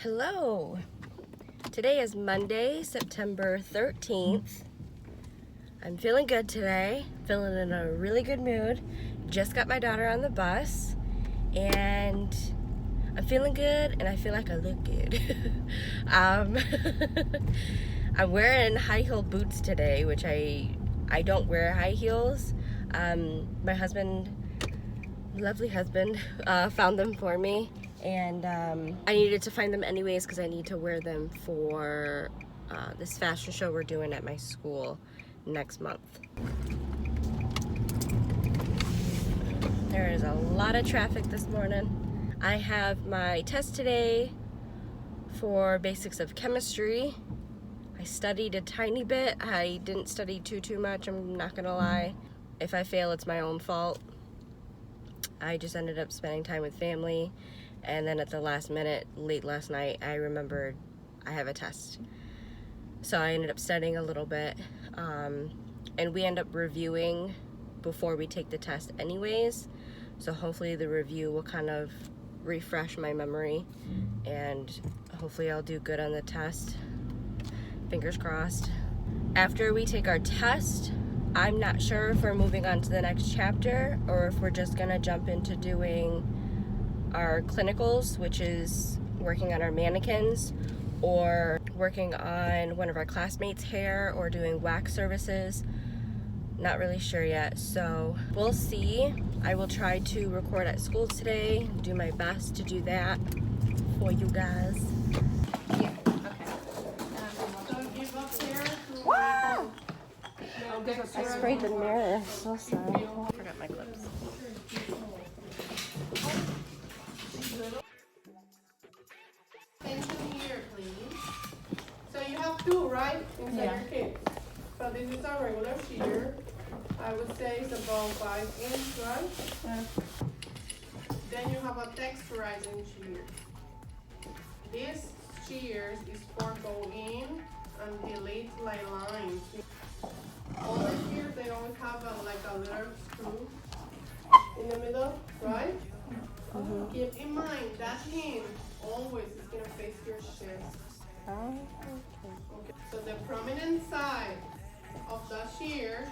Hello! Today is Monday, September 13th. I'm feeling good today, feeling in a really good mood. Just got my daughter on the bus and I'm feeling good and I feel like I look good. I'm wearing high heel boots today, which I don't wear high heels. My husband, lovely husband, found them for me. And I needed to find them anyways because I need to wear them for this fashion show we're doing at my school next month. There is a lot of traffic this morning. I have my test today for basics of chemistry. I studied a tiny bit. I didn't study too much, I'm not gonna lie. If I fail, it's my own fault. I just ended up spending time with family. And then at the last minute, late last night, I remembered I have a test. So I ended up studying a little bit. And we end up reviewing before we take the test anyways. So hopefully the review will kind of refresh my memory. And hopefully I'll do good on the test. Fingers crossed. After we take our test, I'm not sure if we're moving on to the next chapter or if we're just gonna jump into doing our clinicals, which is working on our mannequins or working on one of our classmates' hair or doing wax services. Not really sure yet, so we'll see. I will try to record at school today, do my best to do that for you guys. Yeah, okay. Wow! I sprayed the mirror, so sorry. I forgot my clips. Attention here, please. So you have two, right? Inside your kit. So this is a regular shear. I would say it's about 5 inches, right? Yeah. Then you have a texturizing shear. This shears is for go in and delete like lines. All the shears, they always have like a little screw in the middle, right? Mm-hmm. Keep in mind that hand always is going to face your chest. Oh, okay. So the prominent side of the shear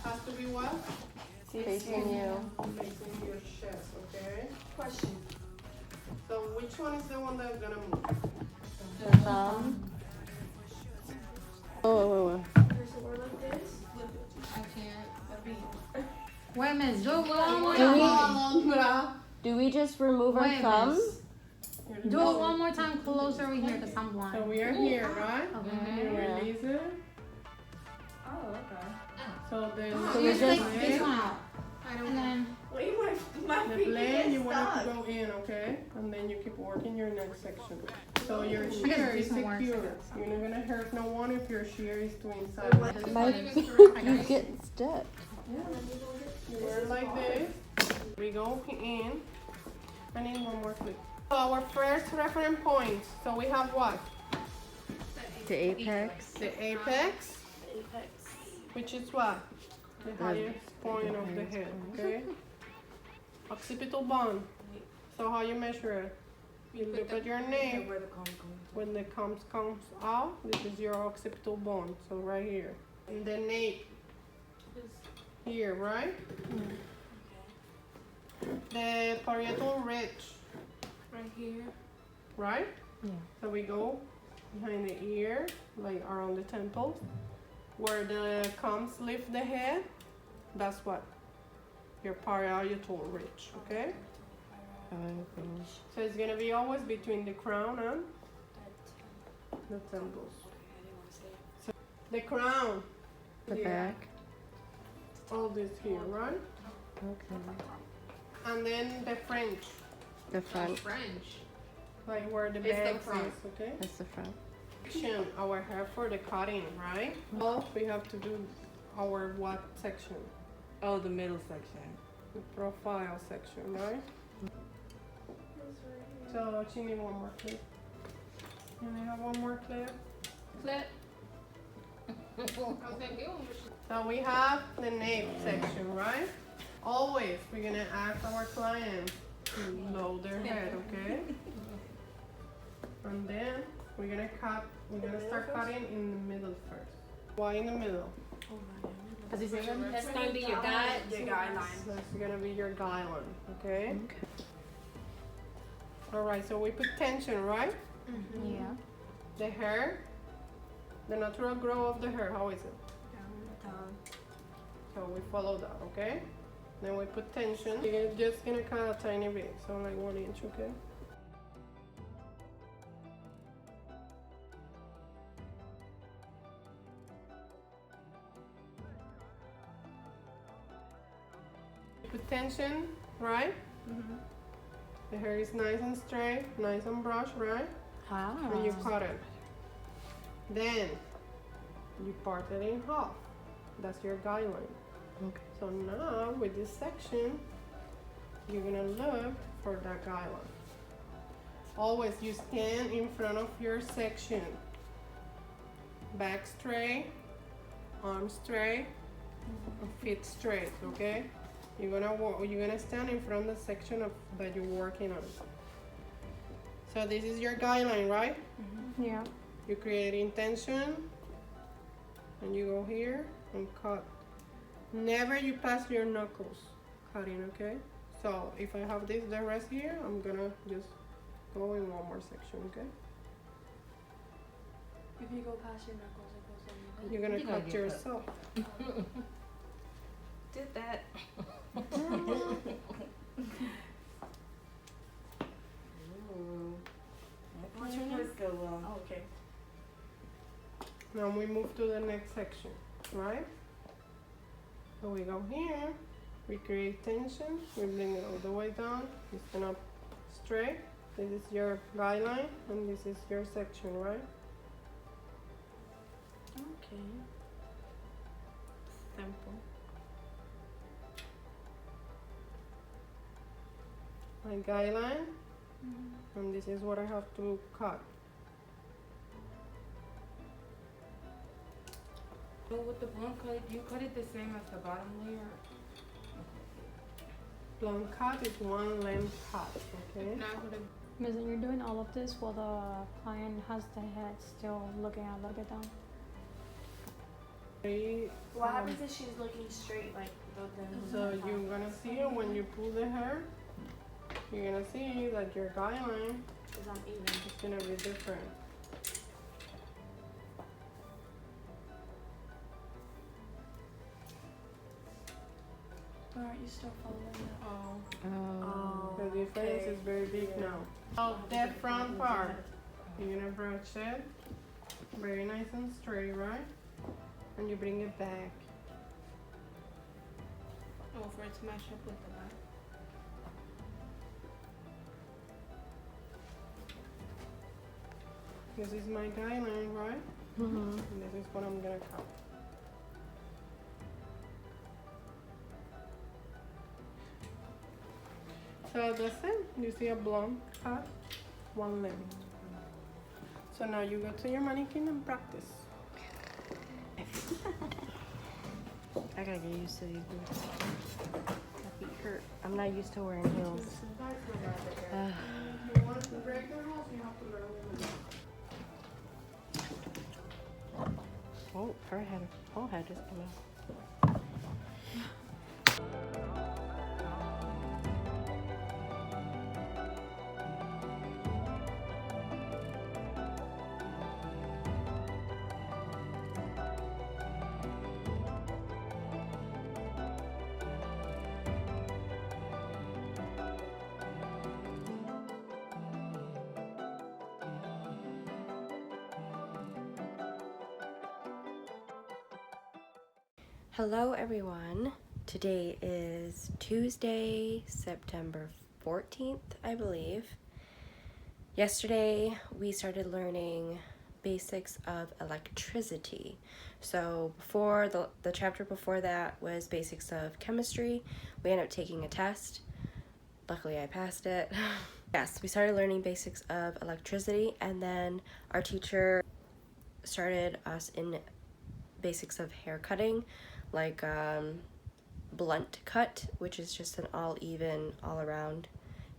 has to be what? Facing you. Facing your chest, okay? Question. So which one is the one that's going to move? The thumb. Oh. There's a word like this. I can't. Wait a minute. Do it one more time. Do we just remove our thumbs? Do it one more time closer over here because I'm blind. So we are here, right? Okay. You release it. Oh, okay. So then So you take this one out. And then the blade, you want it to go in, okay? And then you keep working your next section. So your shear is secure. You're not gonna hurt no one if your shear is to inside. You get stuck. Yeah. You wear it like this. We go in. I need one more clip. So our first reference point. So we have what? The apex. The apex. Which is what? The highest point of the head, okay? Occipital bone. So how you measure it? You look at your nape. When the comb comes out, this is your occipital bone. So right here. And the nape. Here, right? The parietal ridge. right here. Right? Yeah. So we go behind the ear, like around the temples. Where the combs lift the head, that's what? Your parietal ridge, okay? So it's gonna be always between the crown and the temples. So the crown. The back. All this here, right? Okay. And then the French, The front. French. like where the It's the back front. is, okay? That's the front. Section our hair for the cutting, right? Well, we have to do our what section? Oh, the middle section. The profile section, right? So she need one more clip. Can I have one more clip? Clip. So we have the nape section, right? Always we're gonna ask our client to lower their head, okay? And And then we're gonna start cutting in the middle first. Why in the middle? That's gonna be your guide. That's gonna be your guideline, okay? Alright, so we put tension, right? Yeah. The hair, the natural growth of the hair, how is it? So we follow that, okay? Then we put tension. You're just gonna cut a tiny bit, so like 1 inch, okay? Put tension, right? The hair is nice and straight, nice and brushed, right? And you cut it. Then you part it in half. That's your guideline. Okay. So now with this section, you're gonna look for that guideline. Always you stand in front of your section. Back straight, arm straight, feet straight, okay? You're gonna stand in front of the section that you're working on. So this is your guideline, right? Yeah. You create intention, and you go here and cut. Never you pass your knuckles cutting, okay? So if I have the rest here, I'm gonna just go in one more section, okay? If you go past your knuckles, it goes on your You're gonna You're gonna cut get yourself. Did that. What's your nose go well? Oh, okay. Now we move to the next section, right? So we go here, we create tension, we bring it all the way down, you stand up straight. This is your guideline, and this is your section, right? Okay. Simple. My guideline, and this is what I have to cut. So with the blunt cut, you cut it the same as the bottom layer? Blunt cut is one length cut, okay? Miss, you're doing all of this while the client has the head still looking a little bit down. What happens if she's looking straight, like So you're gonna see when you pull the hair, you're gonna see that your guideline is uneven? is gonna be different. Or aren't you still following that? Oh. The difference is very big now. So that front part, you're gonna brush it, very nice and straight, right? And you bring it back. Oh, for it to match up with the back. This is my guideline, right? Mm-hmm. And this is what I'm gonna cut. So that's it. You see a blunt cut, one length. So now you go to your mannequin and practice. I gotta get used to these boots. My feet hurt. I'm not used to wearing heels. You want to break the rules, you have to learn them. Oh, her head just came out. Hello everyone. Today is Tuesday, September 14th, I believe. Yesterday we started learning basics of electricity. So before the chapter before that was basics of chemistry. We ended up taking a test. Luckily I passed it. Yes, we started learning basics of electricity, and then our teacher started us in basics of hair cutting, like blunt cut, which is just an all even, all around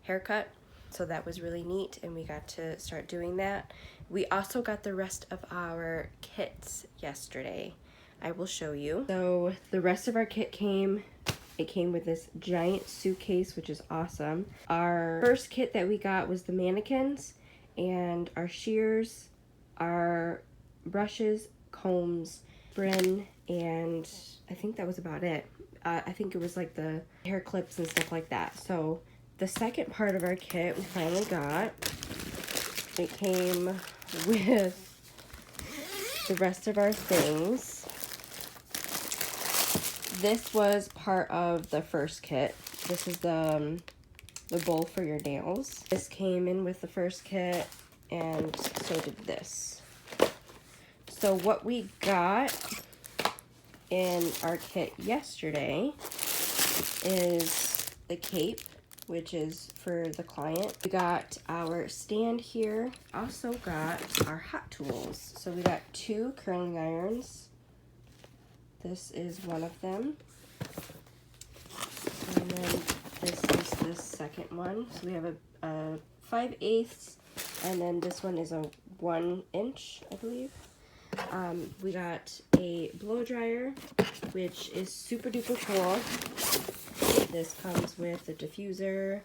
haircut. So that was really neat, and we got to start doing that. We also got the rest of our kits yesterday. I will show you. So the rest of our kit came, it came with this giant suitcase, which is awesome. Our first kit that we got was the mannequins, and our shears, our brushes, combs, Bryn, and I think that was about it. I think it was like the hair clips and stuff like that. So the second part of our kit we finally got. It came with the rest of our things. This was part of the first kit. This is the bowl for your nails. This came in with the first kit, and so did this. So what we got in our kit yesterday is the cape, which is for the client. We got our stand here. Also got our hot tools. So we got 2 curling irons. This is one of them. And then this is the second one. So we have a 5/8, and then this one is a 1 inch, I believe. We got a blow dryer, which is super duper cool. This comes with a diffuser,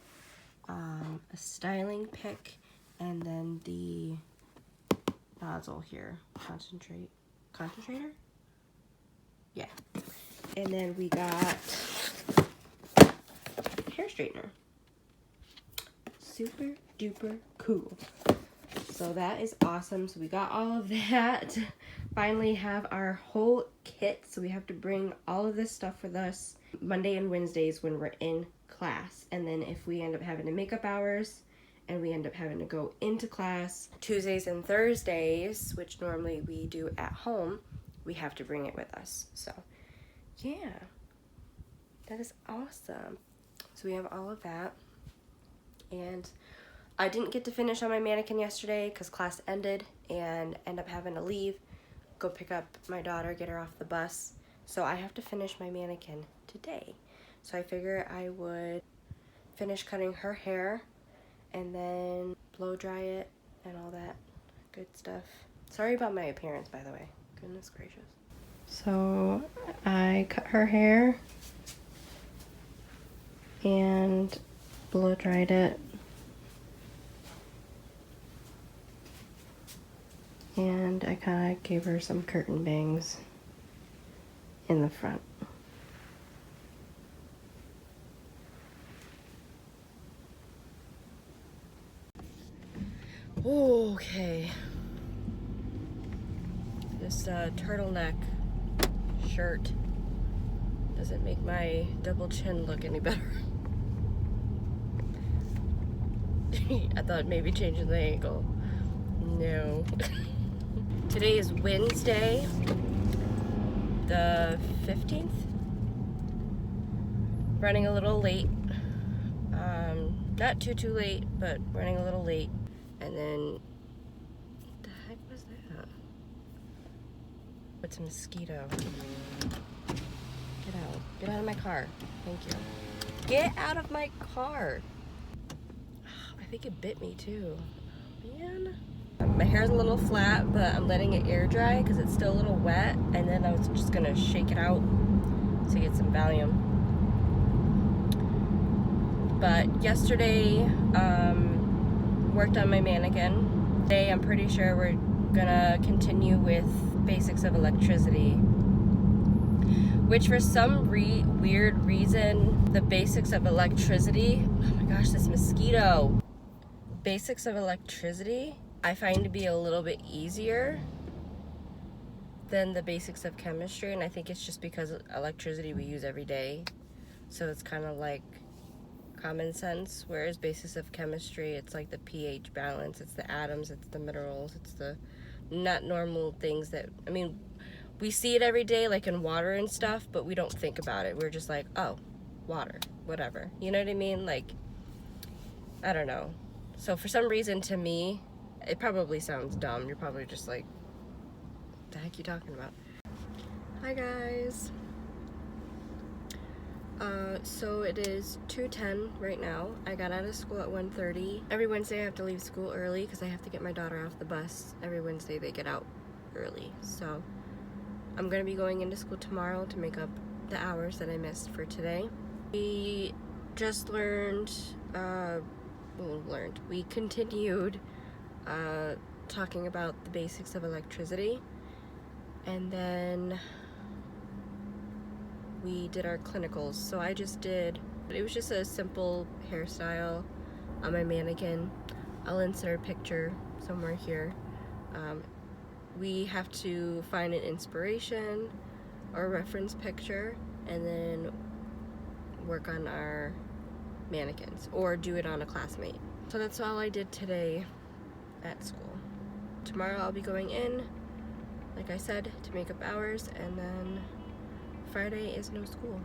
a styling pick, and then the nozzle here. Concentrator? Yeah. And then we got hair straightener. Super duper cool. So that is awesome. So we got all of that. Finally have our whole kit. So we have to bring all of this stuff with us Monday and Wednesdays when we're in class. And then if we end up having to make up hours and we end up having to go into class Tuesdays and Thursdays, which normally we do at home, we have to bring it with us. So yeah, that is awesome. So we have all of that. And I didn't get to finish on my mannequin yesterday because class ended, and end up having to leave, go pick up my daughter, get her off the bus. So I have to finish my mannequin today. So I figure I would finish cutting her hair and then blow dry it and all that good stuff. Sorry about my appearance, by the way. Goodness gracious. So I cut her hair and blow dried it. And I kind of gave her some curtain bangs in the front. Okay. This turtleneck shirt doesn't make my double chin look any better. I thought maybe changing the angle. No. Today is Wednesday, the 15th. Running a little late. Not too late, but running a little late. And then, what the heck was that? It's a mosquito. Get out. Get out of my car. Thank you. Get out of my car. I think it bit me too. Man. My hair's a little flat, but I'm letting it air dry because it's still a little wet, and then I was just gonna shake it out to get some Valium. But yesterday, worked on my mannequin. Today, I'm pretty sure we're gonna continue with basics of electricity, which for some weird reason, the basics of electricity, oh my gosh, this mosquito. Basics of electricity I find to be a little bit easier than the basics of chemistry, and I think it's just because electricity we use every day, so it's kind of like common sense, whereas basics of chemistry, it's like the pH balance, it's the atoms, it's the minerals, it's the not normal things that, I mean, we see it every day, like in water and stuff, but we don't think about it. We're just like, oh, water, whatever. You know what I mean? Like, I don't know. So for some reason, to me, it probably sounds dumb. You're probably just like, what the heck are you talking about? Hi guys. So it is 2:10 right now. I got out of school at 1:30. Every Wednesday I have to leave school early because I have to get my daughter off the bus. Every Wednesday they get out early. So I'm gonna be going into school tomorrow to make up the hours that I missed for today. We just learned, we continued talking about the basics of electricity, and then we did our clinicals. So I just did, it was just a simple hairstyle on my mannequin. I'll insert a picture somewhere here. We have to find an inspiration or reference picture and then work on our mannequins or do it on a classmate. So that's all I did today at school. Tomorrow I'll be going in, like I said, to make up hours, and then Friday is no school.